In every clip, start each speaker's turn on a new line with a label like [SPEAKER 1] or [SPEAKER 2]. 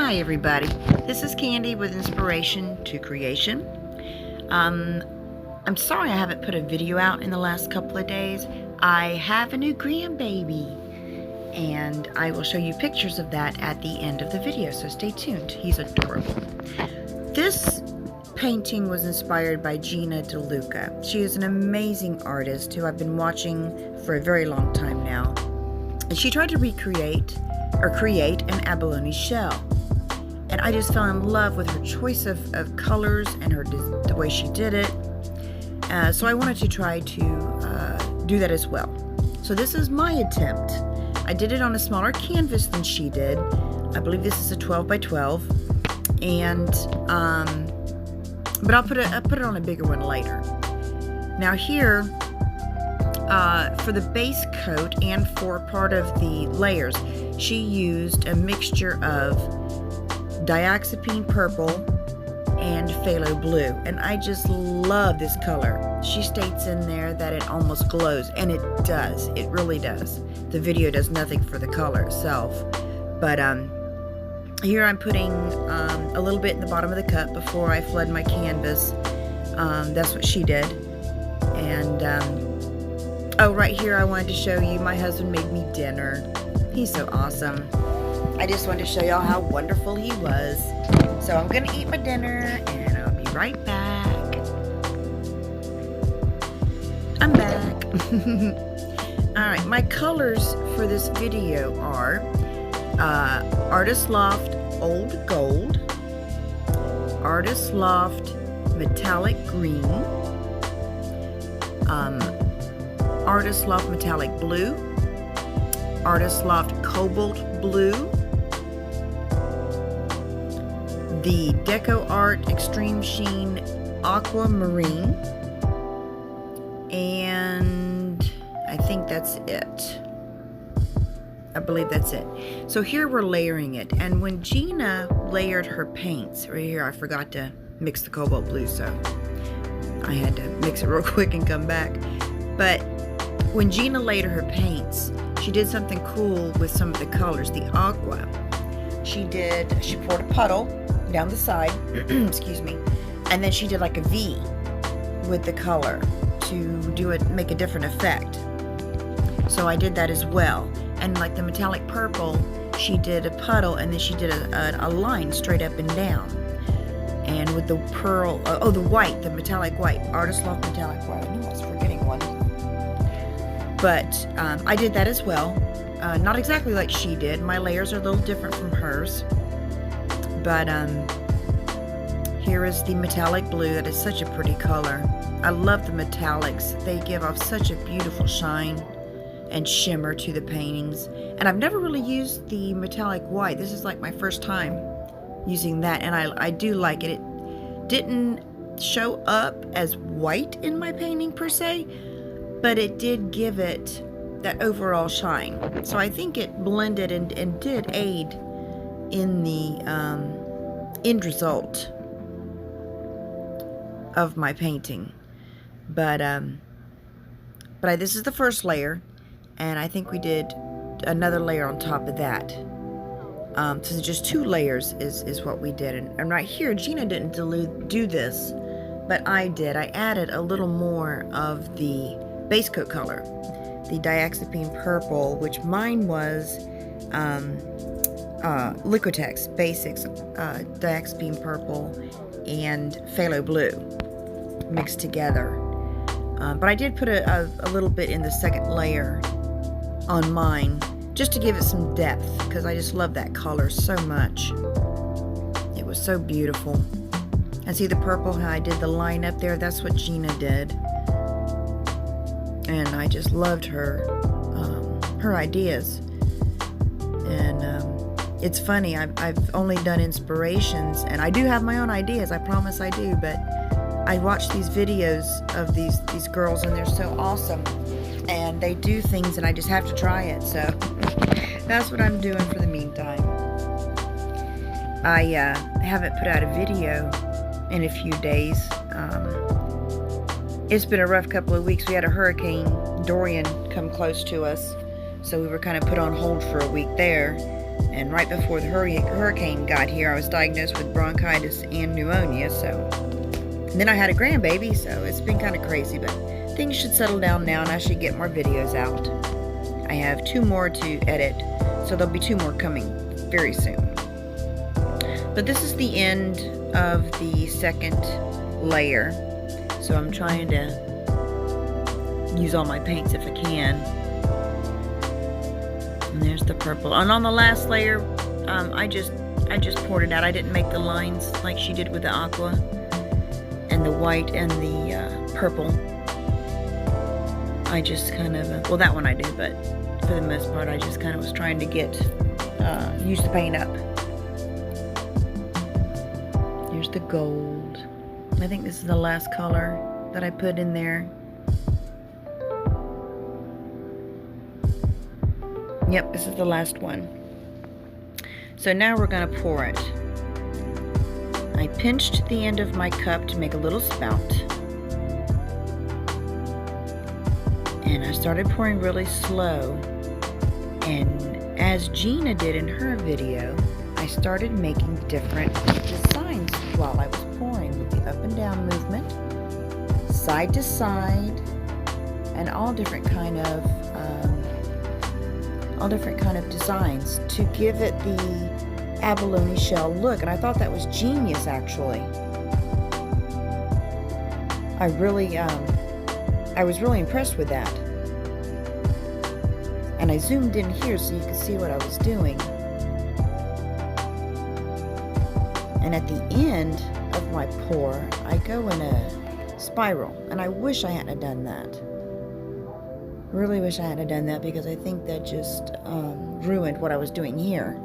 [SPEAKER 1] Hi everybody, this is Candy with Inspiration to Creation. I'm sorry I haven't put a video out in the last couple of days. I have a new grandbaby and I will show you pictures of that at the end of the video, so stay tuned. He's adorable. This painting was inspired by Gina Deluca. She is an amazing artist who I've been watching for a very long time now. And she tried to create an abalone shell. And I just fell in love with her choice of colors and the way she did it. So I wanted to try to do that as well. So this is my attempt. I did it on a smaller canvas than she did. I believe this is a 12 by 12. And, but I'll put it on a bigger one later. Now here, for the base coat and for part of the layers, she used a mixture of Diazpine purple and Phthalo blue, and I just love this color. She states in there that it almost glows, and it does. It really does. The video does nothing for the color itself, but here I'm putting a little bit in the bottom of the cup before I flood my canvas. That's what she did. And oh, right here I wanted to show you my husband made me dinner. He's so awesome. I just wanted to show y'all how wonderful he was. So I'm gonna eat my dinner and I'll be right back. I'm back. Alright, my colors for this video are Artist Loft Old Gold, Artist Loft Metallic Green, Artist Loft Metallic Blue, Artist Loft Cobalt Blue, the Decoart Extreme Sheen Aquamarine, and I think that's it. I believe that's it. So here we're layering it, and when Gina layered her paints, right here I forgot to mix the Cobalt Blue, so I had to mix it real quick and come back. But when Gina layered her paints, she did something cool with some of the colors. The aqua, she poured a puddle down the side, excuse me, and then she did like a V with the color to make a different effect. So I did that as well. And like the metallic purple, she did a puddle and then she did a line straight up and down. And with the pearl, the white, the metallic white, Artist Loft Metallic White. I knew I was forgetting one. But I did that as well. Not exactly like she did. My layers are a little different from hers. But here is the metallic blue. That is such a pretty color. I love the metallics. They give off such a beautiful shine and shimmer to the paintings. And I've never really used the metallic white. This is like my first time using that, and I do like it. It didn't show up as white in my painting per se, but it did give it that overall shine. So I think it blended and did aid in the end result of my painting. But this is the first layer, and I think we did another layer on top of that. So just 2 layers is what we did. And right here, Gina didn't do this, but I did. I added a little more of the base coat color, the Diazpine purple, which mine was Liquitex Basics Diazpine purple and Phthalo blue mixed together. But I did put a little bit in the second layer on mine, just to give it some depth, because I just love that color so much. It was so beautiful. And see the purple, how I did the line up there? That's what Gina did. And I just loved her ideas. And it's funny, I've only done inspirations, and I do have my own ideas, I promise I do, but I watch these videos of these girls, and they're so awesome. And they do things and I just have to try it, so that's what I'm doing for the meantime. I haven't put out a video in a few days. It's been a rough couple of weeks. We had a Hurricane Dorian come close to us, so we were kind of put on hold for a week there. And right before the hurricane got here, I was diagnosed with bronchitis and pneumonia, so. And then I had a grandbaby, so it's been kind of crazy, but things should settle down now and I should get more videos out. I have 2 more to edit, so there'll be 2 more coming very soon. But this is the end of the second layer, so I'm trying to use all my paints if I can. And there's the purple. And on the last layer, I just poured it out. I didn't make the lines like she did with the aqua and the white and the purple. I just kind of, well, that one I did, but for the most part, I just kind of was trying to get, use the paint up. Here's the gold. I think this is the last color that I put in there. Yep, this is the last one. So now we're going to pour it. I pinched the end of my cup to make a little spout. And I started pouring really slow. And as Gina did in her video, I started making different designs while I was pouring with the up and down movement, side to side, and all different kind of designs to give it the abalone shell look. And I thought that was genius, actually. I was really impressed with that. And I zoomed in here so you could see what I was doing. And at the end of my pour, I go in a spiral. And I wish I hadn't done that. Really wish I hadn't done that, because I think that just ruined what I was doing here.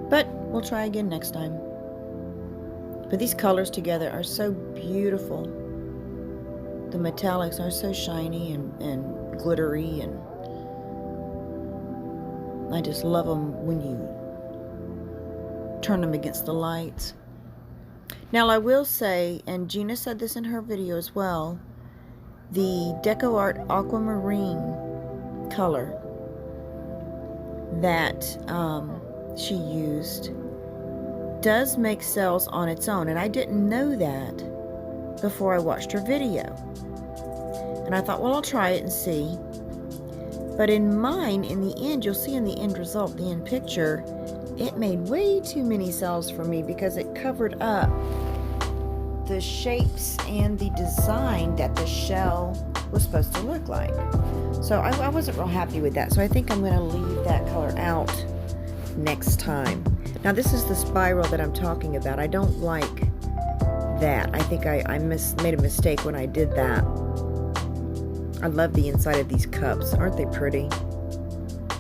[SPEAKER 1] But we'll try again next time. But these colors together are so beautiful. The metallics are so shiny and glittery, and I just love them when you turn them against the lights. Now I will say, and Gina said this in her video as well, the Decoart Aquamarine color that she used does make cells on its own, and I didn't know that before I watched her video. And I thought, well, I'll try it and see. But in mine, in the end, you'll see in the end result, the end picture, it made way too many cells for me because it covered up the shapes and the design that the shell was supposed to look like. So I wasn't real happy with that. So I think I'm going to leave that color out next time. Now this is the spiral that I'm talking about. I don't like that. I think I made a mistake when I did that. I love the inside of these cups. Aren't they pretty?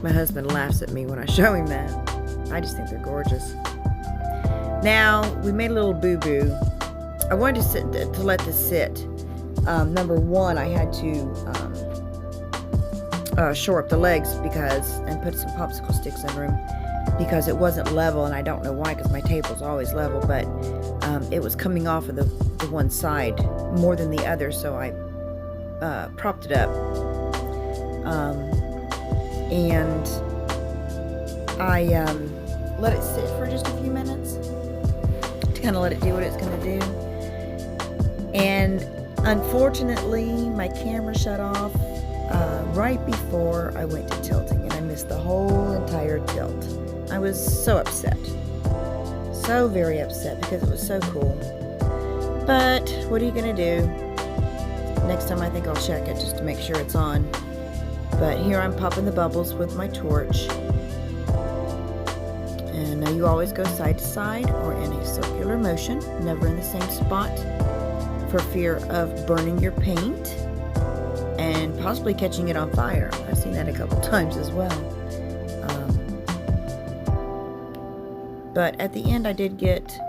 [SPEAKER 1] My husband laughs at me when I show him that. I just think they're gorgeous. Now, we made a little boo-boo. I wanted to let this sit. Number one, I had to shore up the legs and put some popsicle sticks under them because it wasn't level, and I don't know why, because my table's always level, but it was coming off of the one side more than the other, so I propped it up. And I let it sit for just a few minutes to kind of let it do what it's going to do. And unfortunately, my camera shut off right before I went to tilting, and I missed the whole entire tilt. I was so upset. So very upset, because it was so cool. But what are you going to do? Next time I think I'll check it just to make sure it's on. But here I'm popping the bubbles with my torch. And you always go side to side or in a circular motion, never in the same spot, for fear of burning your paint and possibly catching it on fire. I've seen that a couple times as well. But at the end I did get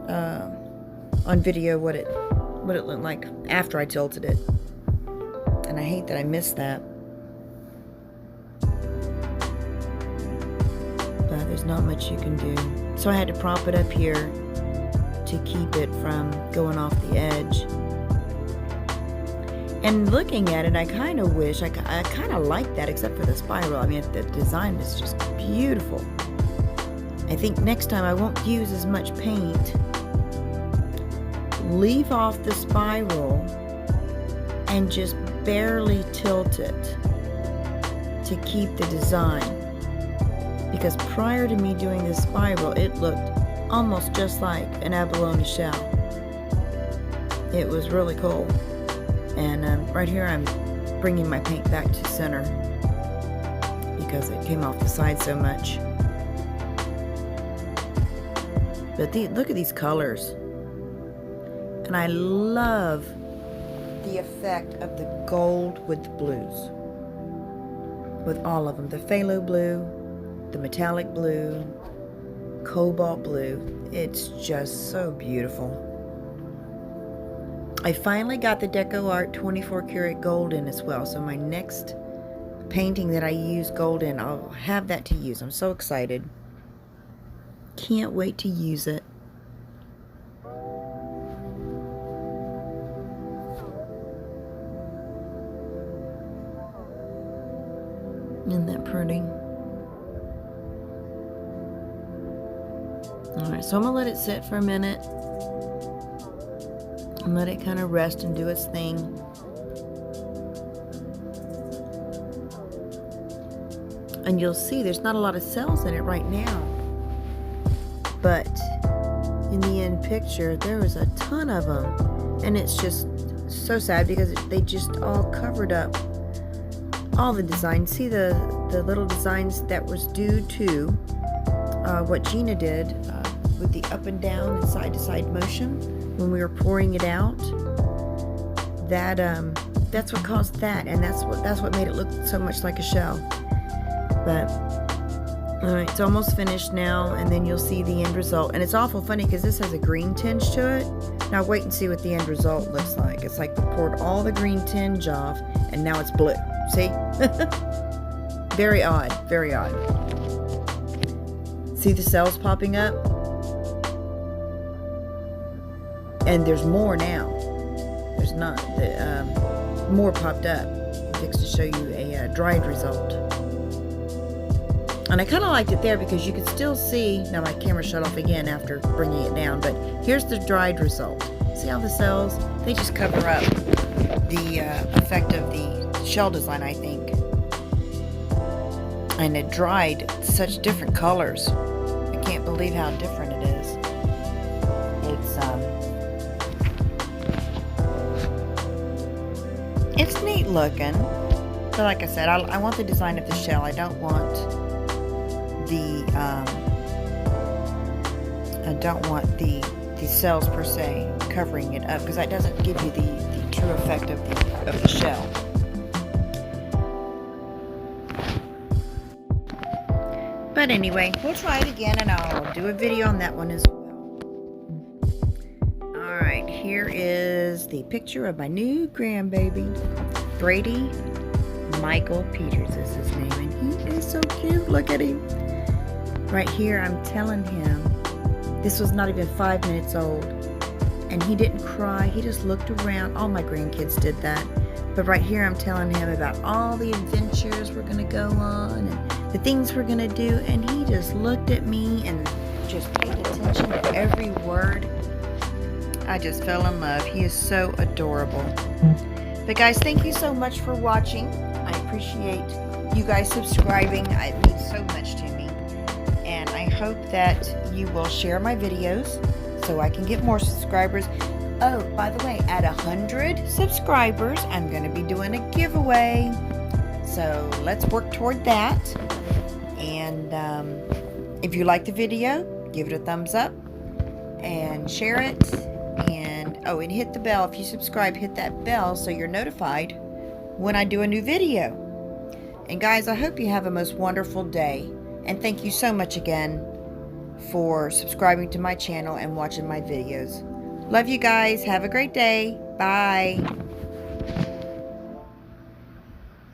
[SPEAKER 1] on video what it looked like after I tilted it. And I hate that I missed that. But there's not much you can do. So I had to prop it up here to keep it from going off the edge. And looking at it, I kind of wish, I kind of like that, except for the spiral. I mean, the design is just beautiful. I think next time I won't use as much paint. Leave off the spiral and just barely tilt it to keep the design. Because prior to me doing this spiral, it looked almost just like an abalone shell. It was really cool. And right here I'm bringing my paint back to center because it came off the side so much. But look at these colors. And I love the effect of the gold with the blues. With all of them. The phthalo blue, the metallic blue, cobalt blue. It's just so beautiful. I finally got the Decoart 24 karat gold in as well. So my next painting that I use gold in, I'll have that to use. I'm so excited. Can't wait to use it. Isn't that pretty? Alright, so I'm going to let it sit for a minute. And let it kind of rest and do its thing. And you'll see there's not a lot of cells in it right now. But in the end picture, there was a ton of them. And it's just so sad because they just all covered up all the designs. See the little designs that was due to what Gina did with the up and down and side to side motion when we were pouring it out. That's what caused that, and that's what made it look so much like a shell. But alright, it's almost finished now, and then you'll see the end result. And it's awful funny because this has a green tinge to it. Now wait and see what the end result looks like. It's like we poured all the green tinge off, and now it's blue. See? Very odd, very odd. See the cells popping up? And there's more now. There's not. More popped up. Just to show you a dried result. And I kind of liked it there because you could still see. Now my camera shut off again after bringing it down. But here's the dried result. See how the cells? They just cover up the effect of the shell design, I think. And it dried such different colors. I can't believe how different it is. It's neat looking, but like I said, I want the design of the shell. I don't want the cells per se covering it up because that doesn't give you the true effect of the shell. But anyway, we'll try it again and I'll do a video on that one as well. Alright, here is the picture of my new grandbaby. Brady Michael Peters is his name, and he is so cute. Look at him. Right here, I'm telling him this was not even 5 minutes old, and he didn't cry. He just looked around. All my grandkids did that. But right here, I'm telling him about all the adventures we're going to go on and the things we're going to do, and he just looked at me and just paid attention to every word. I just fell in love. He is so adorable. But guys, thank you so much for watching. I appreciate you guys subscribing. It means so much to me. And I hope that you will share my videos so I can get more subscribers. Oh, by the way, at 100 subscribers, I'm going to be doing a giveaway. So let's work toward that. And if you like the video, give it a thumbs up and share it. And hit the bell. If you subscribe, hit that bell so you're notified when I do a new video. And guys, I hope you have a most wonderful day. And thank you so much again for subscribing to my channel and watching my videos. Love you guys. Have a great day. Bye.